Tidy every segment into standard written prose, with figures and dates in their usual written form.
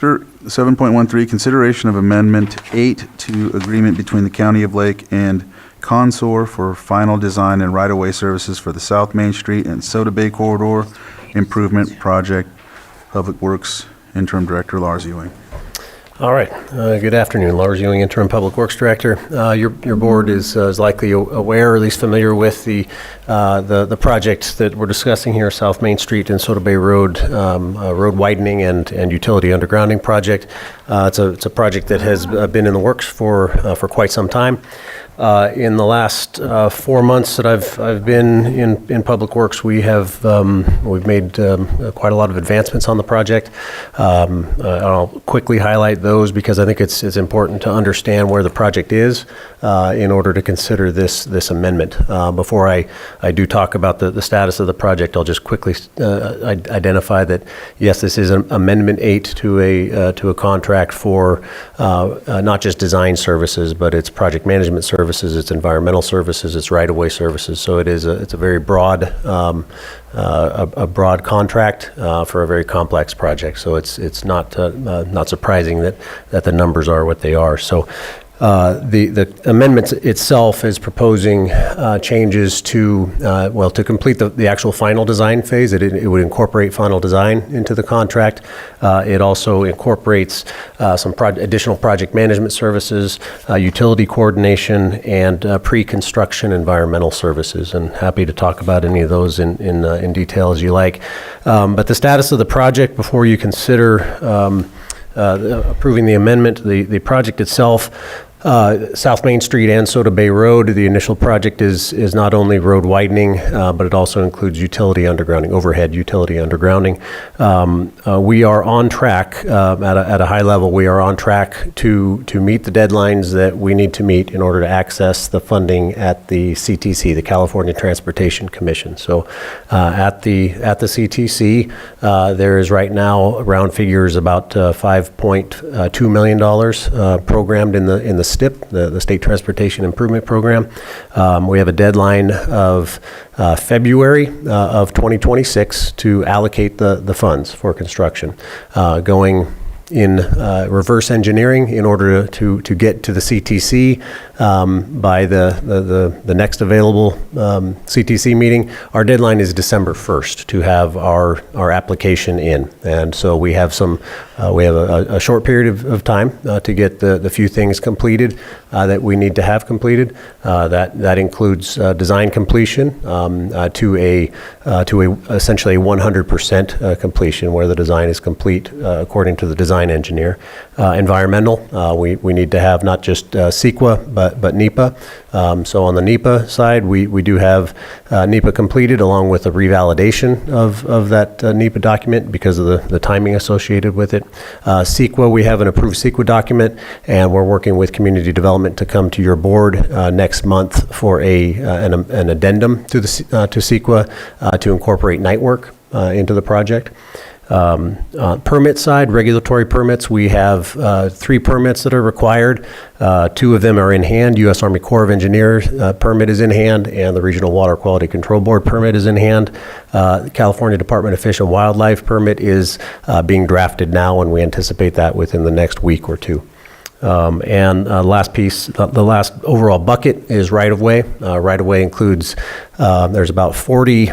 7.13, consideration of Amendment 8 to agreement between the County of Lake and Consor for final design and right-of-way services for the South Main Street and Soda Bay Corridor Improvement Project. Public Works Interim Director Lars Ewing. All right. Good afternoon. Lars Ewing, Interim Public Works Director. Your board is likely aware, or at least familiar with the project that we're discussing here, South Main Street and Soda Bay Road road widening and utility undergrounding project. It's a project that has been in the works for quite some time. In the last 4 months that I've been in Public Works, we've made quite a lot of advancements on the project. I'll quickly highlight those because I think it's important to understand where the project is in order to consider this amendment. Before I do talk about the status of the project, I'll just quickly identify that yes, this is an Amendment 8 to a contract for not just design services, but it's project management services, it's environmental services, it's right-of-way services. So it's a very broad a broad contract for a very complex project. So it's not surprising that the numbers are what they are. So the amendment itself is proposing changes to complete the actual final design phase. It would incorporate final design into the contract. It also incorporates some additional project management services, utility coordination, and pre-construction environmental services. And happy to talk about any of those in detail as you like. But the status of the project before you consider approving the amendment, the project itself, South Main Street and Soda Bay Road, the initial project is not only road widening, but it also includes utility undergrounding, overhead utility undergrounding. We are on track, at a high level, we are on track to meet the deadlines that we need to meet in order to access the funding at the CTC, the California Transportation Commission. So at the CTC, there is right now, round figures, about $5.2 million programmed in the STIP, the State Transportation Improvement Program. We have a deadline of February of 2026 to allocate the funds for construction, going in reverse engineering in order to get to the CTC by the next available CTC meeting. Our deadline is December 1st to have our application in, and so we have a short period of time to get the few things completed that we need to have completed. That includes design completion to essentially 100% completion, where the design is complete according to the design engineer. Environmental, we need to have not just CEQA but NEPA. So on the NEPA side, we do have NEPA completed along with a revalidation of that NEPA document because of the timing associated with it. CEQA, we have an approved CEQA document, and we're working with community development to come to your board next month for an addendum to CEQA to incorporate night work into the project. Permit side, regulatory permits, we have 3 permits that are required. 2 of them are in hand. U.S. Army Corps of Engineers permit is in hand, and the Regional Water Quality Control Board permit is in hand. The California Department of Fish and Wildlife permit is being drafted now, and we anticipate that within the next week or 2. Last piece, the last overall bucket is right-of-way. Right-of-way includes, there's about 40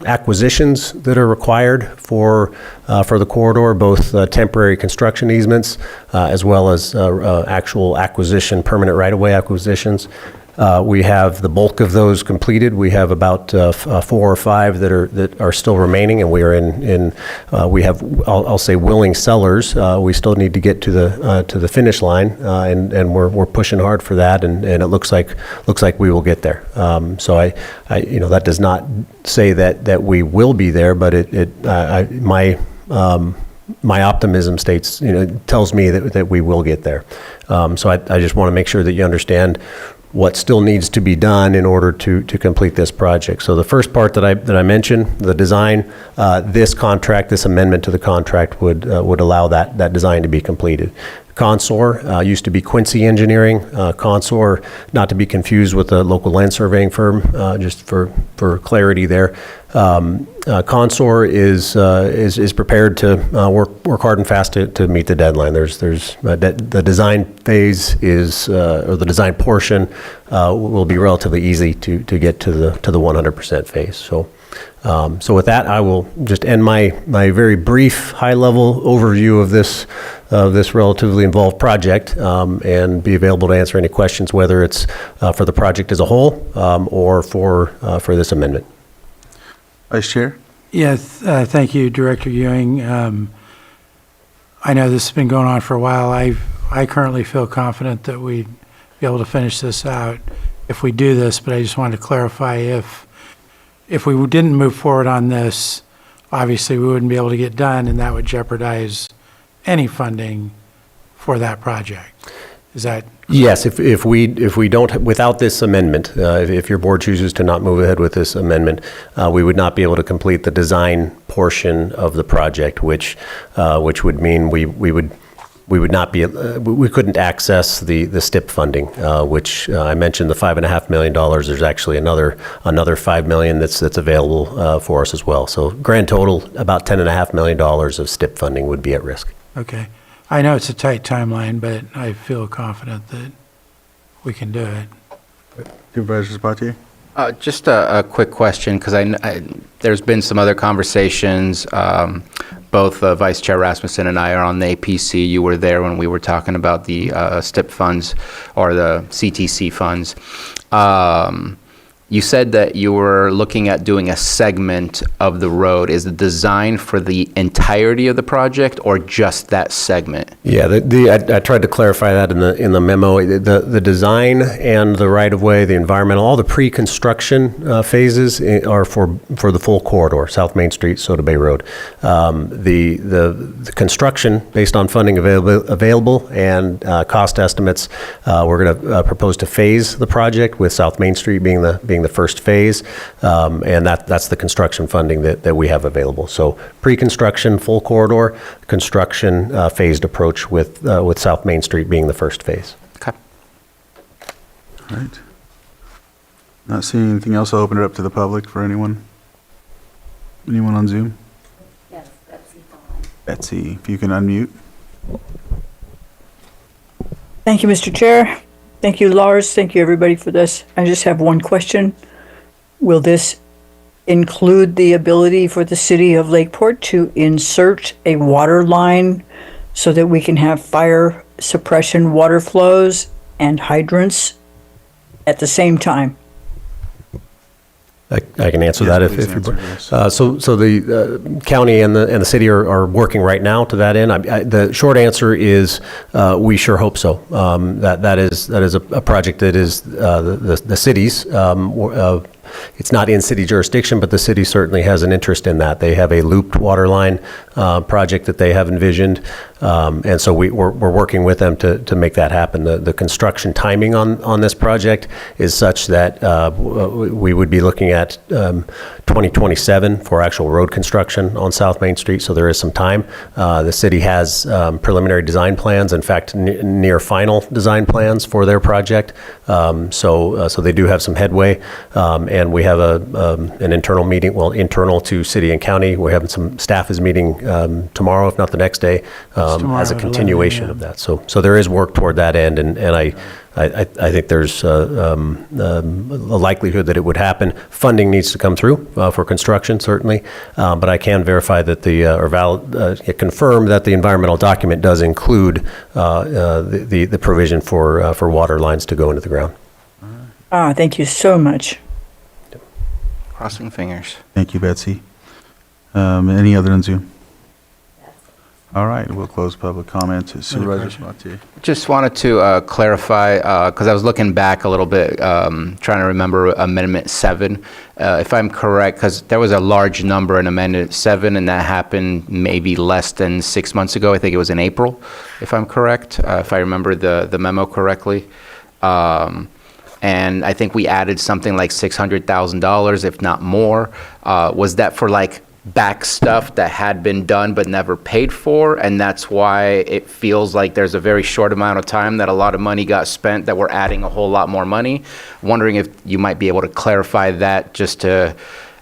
acquisitions that are required for the corridor, both temporary construction easements as well as actual acquisition, permanent right-of-way acquisitions. We have the bulk of those completed. We have about 4 or 5 that are still remaining, and we are we have, I'll say, willing sellers. We still need to get to the finish line, and we're pushing hard for that, and it looks like we will get there. So I that does not say that we will be there, but my optimism states, tells me that we will get there. So I just want to make sure that you understand what still needs to be done in order to complete this project. So the first part that I mentioned, the design, this amendment to the contract would allow that design to be completed. Consor. Used to be Quincy Engineering. Consor, not to be confused with a local land surveying firm, just for clarity there. Consor is prepared to work hard and fast to meet the deadline. The design phase is, or the design portion will be relatively easy to get to the 100% phase. So with that, I will just end my very brief, high-level overview of this relatively involved project, and be available to answer any questions, whether it's for the project as a whole or for this amendment. Vice Chair? Yes, thank you, Director Ewing. I know this has been going on for a while. I currently feel confident that we'd be able to finish this out if we do this, but I just wanted to clarify if we didn't move forward on this, obviously we wouldn't be able to get done, and that would jeopardize any funding for that project. Is that? Yes, if we don't, without this amendment, if your board chooses to not move ahead with this amendment, we would not be able to complete the design portion of the project, which would mean we would not be, we couldn't access the STIP funding, which I mentioned the $5.5 million. There's actually another $5 million that's available for us as well. So grand total, about $10.5 million of STIP funding would be at risk. Okay. I know it's a tight timeline, but I feel confident that we can do it. Supervisor Sabatier? Just a quick question, because there's been some other conversations. Both Vice Chair Rasmussen and I are on the APC. You were there when we were talking about the STIP funds or the CTC funds. You said that you were looking at doing a segment of the road. Is the design for the entirety of the project or just that segment? Yeah, I tried to clarify that in the memo. The design and the right-of-way, the environmental, all the pre-construction phases are for the full corridor, South Main Street, Soda Bay Road. The construction, based on funding available and cost estimates, we're going to propose to phase the project, with South Main Street being the first phase, and that's the construction funding that we have available. So pre-construction, full corridor, construction, phased approach with South Main Street being the first phase. Okay. All right. Not seeing anything else, I'll open it up to the public for anyone. Anyone on Zoom? Yes, Betsy. Betsy, if you can unmute. Thank you, Mr. Chair. Thank you, Lars. Thank you, everybody, for this. I just have one question. Will this include the ability for the city of Lakeport to insert a water line so that we can have fire suppression water flows and hydrants at the same time? I can answer that if you. Yes. So the county and the city are working right now to that end. The short answer is we sure hope so. That is a project that is the city's. It's not in city jurisdiction, but the city certainly has an interest in that. They have a looped water line project that they have envisioned, and so we're working with them to make that happen. The construction timing on this project is such that we would be looking at 2027 for actual road construction on South Main Street, so there is some time. The city has preliminary design plans, in fact, near final design plans for their project, so they do have some headway, and we have an internal meeting, well, internal to city and county. We're having some staff is meeting tomorrow, if not the next day, as a continuation of that. So there is work toward that end, and I think there's a likelihood that it would happen. Funding needs to come through for construction, certainly, but I can verify that confirm that the environmental document does include the provision for water lines to go into the ground. Thank you so much. Crossing fingers. Thank you, Betsy. Any other on Zoom? All right, we'll close public comment. Supervisor Sabatier. Just wanted to clarify, because I was looking back a little bit, trying to remember Amendment 7. If I'm correct, because there was a large number in Amendment 7, and that happened maybe less than 6 months ago. I think it was in April, if I'm correct, if I remember the memo correctly. And I think we added something like $600,000, if not more. Was that for like back stuff that had been done but never paid for, and that's why it feels like there's a very short amount of time that a lot of money got spent that we're adding a whole lot more money. Wondering if you might be able to clarify that just to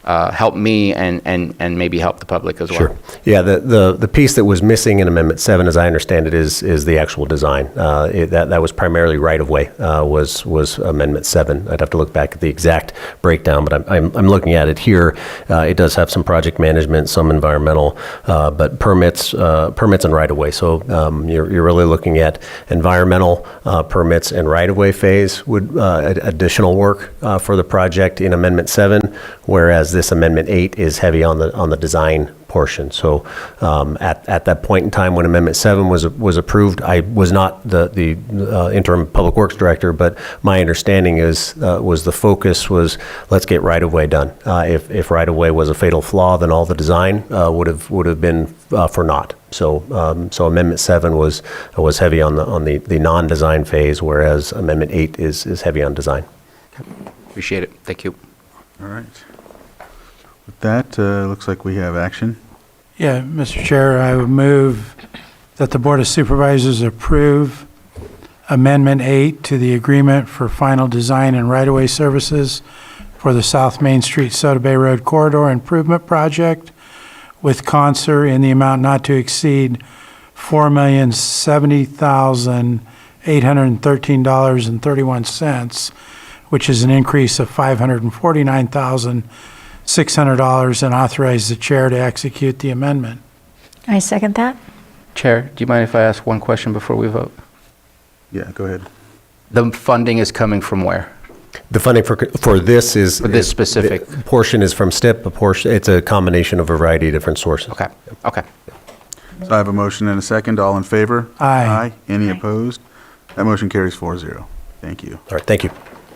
help me and maybe help the public as well. Sure. Yeah, the piece that was missing in Amendment 7, as I understand it, is the actual design. That was primarily right-of-way, was Amendment 7. I'd have to look back at the exact breakdown, but I'm looking at it here. It does have some project management, some environmental, but permits and right-of-way. So you're really looking at environmental permits and right-of-way phase would additional work for the project in Amendment 7, whereas this Amendment 8 is heavy on the design portion. So at that point in time when Amendment 7 was approved, I was not the interim Public Works Director, but my understanding was the focus was let's get right-of-way done. If right-of-way was a fatal flaw, then all the design would have been for naught. So Amendment 7 was heavy on the non-design phase, whereas Amendment 8 is heavy on design. Appreciate it. Thank you. All right. With that, looks like we have action. Yeah, Mr. Chair, I would move that the Board of Supervisors approve Amendment 8 to the agreement for final design and right-of-way services for the South Main Street Soda Bay Road Corridor Improvement Project with Consor in the amount not to exceed $4,070,813.31, which is an increase of $549,600, and authorize the chair to execute the amendment. I second that. Chair, do you mind if I ask one question before we vote? Yeah, go ahead. The funding is coming from where? The funding for this is... For this specific- the portion is from STIP, a portion, it's a combination of a variety of different sources. Okay, okay. So I have a motion and a second. All in favor? Aye. Any opposed? That motion carries 4-0. Thank you. All right, thank you.